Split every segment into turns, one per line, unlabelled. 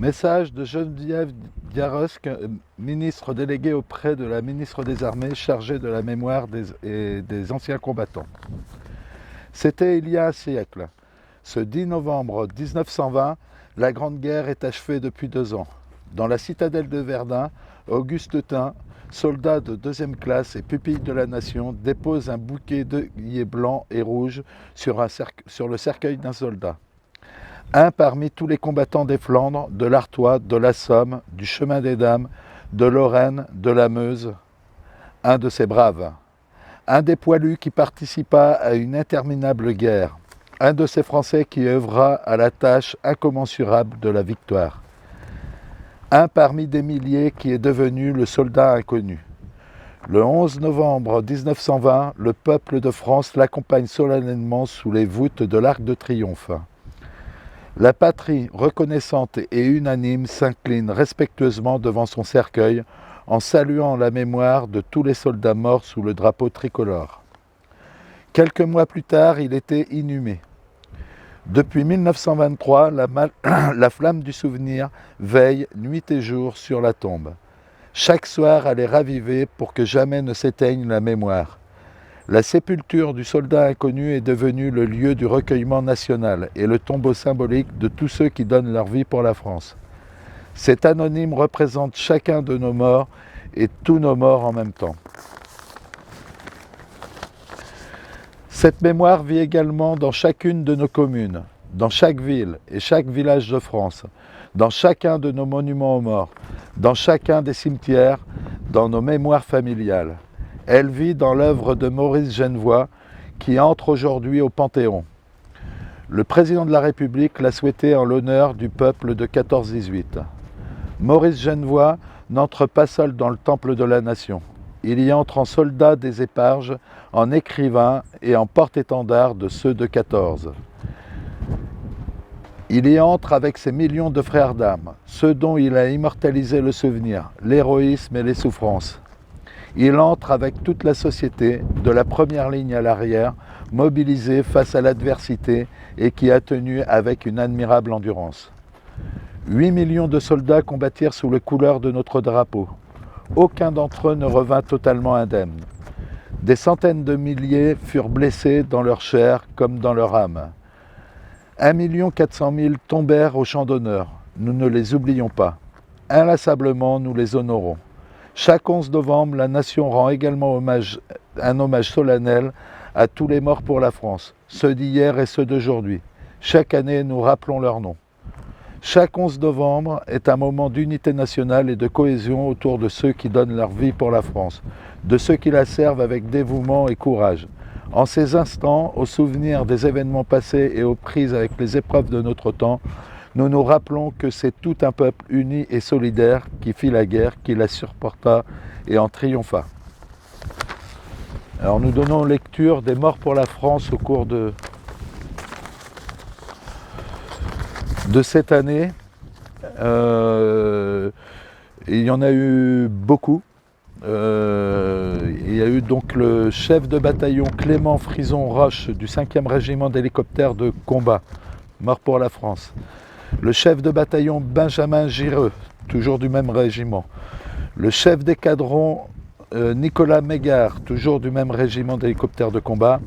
Message de Geneviève Diarosc, ministre déléguée auprès de la ministre des Armées chargée de la mémoire des anciens combattants. C'était il y a un siècle. Ce 10 novembre 1920, la Grande Guerre est achevée depuis 2 ans. Dans la citadelle de Verdun, Auguste Tin, soldat de 2e classe et pupille de la nation, dépose un bouquet d'œillets blancs et rouges sur le cercueil d'un soldat. Un parmi tous les combattants des Flandres, de l'Artois, de la Somme, du Chemin des Dames, de Lorraine, de la Meuse, un de ces braves. Un des poilus qui participa à une interminable guerre. un de ces Français qui œuvra à la tâche incommensurable de la victoire. Un parmi des milliers qui est devenu le soldat inconnu. Le 11 novembre 1920, le peuple de France l'accompagne solennellement sous les voûtes de l'Arc de Triomphe. La patrie, reconnaissante et unanime, s'incline respectueusement devant son cercueil en saluant la mémoire de tous les soldats morts sous le drapeau tricolore. Quelques mois plus tard, il était inhumé. Depuis 1923, la flamme du souvenir veille nuit et jour sur la tombe. Chaque soir, elle est ravivée pour que jamais ne s'éteigne la mémoire. La sépulture du soldat inconnu est devenue le lieu du recueillement national et le tombeau symbolique de tous ceux qui donnent leur vie pour la France. Cet anonyme représente chacun de nos morts et tous nos morts en même temps. Cette mémoire vit également dans chacune de nos communes, dans chaque ville et chaque village de France, dans chacun de nos monuments aux morts, dans chacun des cimetières, dans nos mémoires familiales. Elle vit dans l'œuvre de Maurice Genevoix, qui entre aujourd'hui au Panthéon. Le président de la République l'a souhaité en l'honneur du peuple de 14-18. Maurice Genevoix n'entre pas seul dans le temple de la nation. Il y entre en soldat des éparges, en écrivain et en porte-étendard de ceux de 14. Il y entre avec ses millions de frères d'âmes, ceux dont il a immortalisé le souvenir, l'héroïsme et les souffrances. Il entre avec toute la société, de la première ligne à l'arrière, mobilisée face à l'adversité et qui a tenu avec une admirable endurance. 8 millions de soldats combattirent sous les couleurs de notre drapeau. Aucun d'entre eux ne revint totalement indemne. Des centaines de milliers furent blessés dans leur chair comme dans leur âme. 1 400 000 tombèrent au champ d'honneur. Nous ne les oublions pas. Inlassablement, nous les honorons. Chaque 11 novembre, la nation rend également un hommage solennel à tous les morts pour la France, ceux d'hier et ceux d'aujourd'hui. Chaque année, nous rappelons leurs noms. Chaque 11 novembre est un moment d'unité nationale et de cohésion autour de ceux qui donnent leur vie pour la France, de ceux qui la servent avec dévouement et courage. En ces instants, au souvenir des événements passés et aux prises avec les épreuves de notre temps, nous nous rappelons que c'est tout un peuple uni et solidaire qui fit la guerre, qui la supporta et en triompha. Alors nous donnons lecture des morts pour la France au cours de cette année. Il y en a eu beaucoup. Il y a eu donc le chef de bataillon Clément Frison-Roche du 5e régiment d'hélicoptères de combat, mort pour la France. Le chef de bataillon Benjamin Gireux, toujours du même régiment. Le chef d'escadron Nicolas Mégard, toujours du même régiment d'hélicoptères de combat.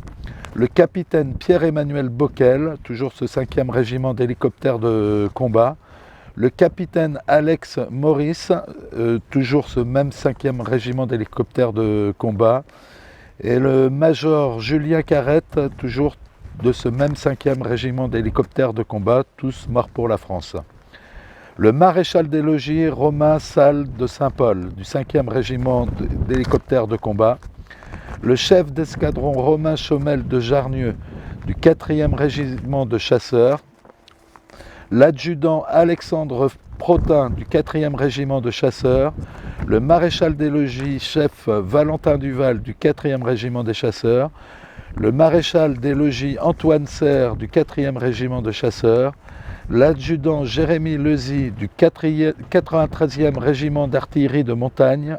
Le capitaine Pierre-Emmanuel Bockel, toujours ce 5e régiment d'hélicoptères de combat. Le capitaine Alex Maurice, toujours ce même 5e régiment d'hélicoptères de combat. Et le major Julien Carrette, toujours de ce même 5e régiment d'hélicoptères de combat, tous morts pour la France. Le maréchal des logis Romain Salle de Saint-Paul, du 5e régiment d'hélicoptères de combat. Le chef d'escadron Romain Chaumel de Jarnieux, du 4e régiment de chasseurs. L'adjudant Alexandre Protin, du 4e régiment de chasseurs. Le maréchal des logis chef Valentin Duval, du 4e régiment des chasseurs. Le maréchal des logis Antoine Serre, du 4e régiment de chasseurs. L'adjudant Jérémy Lezy, du 93e régiment d'artillerie de montagne.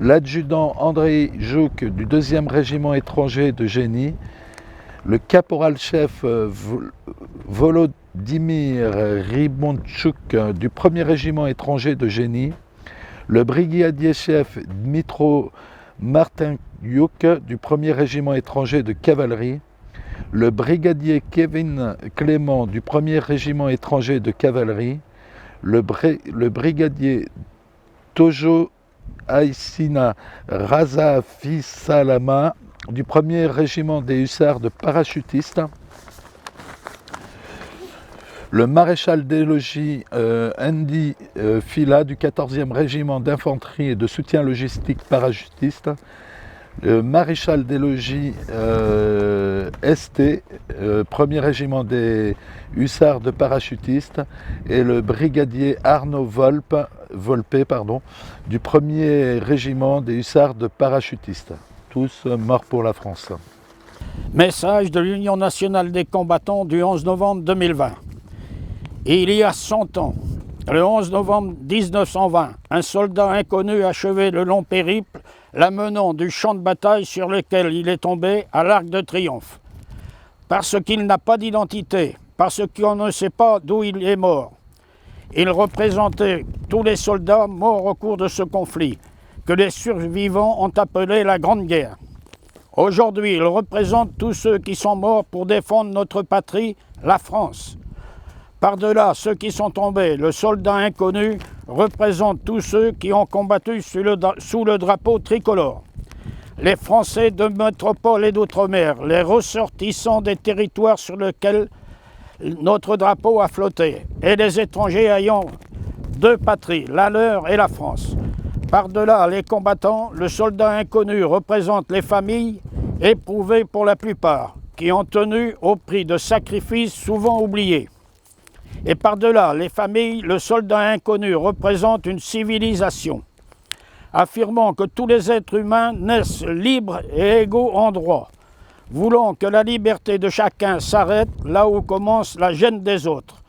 L'adjudant André Jouque, du 2e régiment étranger de génie. Le caporal-chef Volodymyr Ribonchuk, du 1er régiment étranger de génie. Le brigadier-chef Dmitro Martinyuk, du 1er régiment étranger de cavalerie. Le brigadier Kevin Clément, du 1er régiment étranger de cavalerie. Le brigadier Tojo Aïsina Razafisalama, du 1er régiment des hussards de parachutistes. Le maréchal des logis Andy Fila, du 14e régiment d'infanterie et de soutien logistique parachutiste. Le maréchal des logis ST, premier régiment des hussards de parachutistes, et le brigadier Arnaud Volpe, du premier régiment des hussards de parachutistes, tous morts pour la France.
Message de l'Union nationale des combattants du 11 novembre 2020. Il y a 100 ans, le 11 novembre 1920, un soldat inconnu achevait le long périple, l'amenant du champ de bataille sur lequel il est tombé à l'Arc de Triomphe. Parce qu'il n'a pas d'identité, parce qu'on ne sait pas d'où il est mort. Il représentait tous les soldats morts au cours de ce conflit, que les survivants ont appelé la Grande Guerre. Aujourd'hui, il représente tous ceux qui sont morts pour défendre notre patrie, la France. Par-delà ceux qui sont tombés, le soldat inconnu représente tous ceux qui ont combattu sous le drapeau tricolore. Les Français de métropole et d'outre-mer, les ressortissants des territoires sur lesquels notre drapeau a flotté, et les étrangers ayant deux patries, la leur et la France. Par-delà les combattants, le soldat inconnu représente les familles, éprouvées pour la plupart, qui ont tenu au prix de sacrifices souvent oubliés. Et par-delà les familles, le soldat inconnu représente une civilisation, affirmant que tous les êtres humains naissent libres et égaux en droit, voulant que la liberté de chacun s'arrête là où commence la gêne des autres,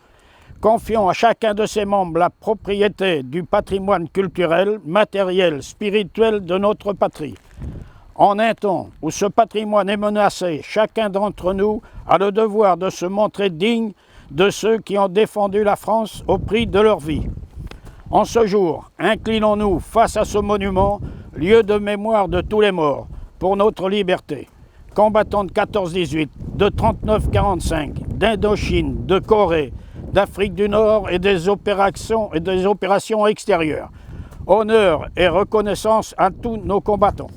confiant à chacun de ses membres la propriété du patrimoine culturel, matériel, spirituel de notre patrie. En un temps où ce patrimoine est menacé, chacun d'entre nous a le devoir de se montrer digne de ceux qui ont défendu la France au prix de leur vie. En ce jour, inclinons-nous face à ce monument, lieu de mémoire de tous les morts, pour notre liberté. Combattants de 14-18, de 39-45, d'Indochine, de Corée, d'Afrique du Nord et des opérations extérieures. Honneur et reconnaissance à tous nos combattants.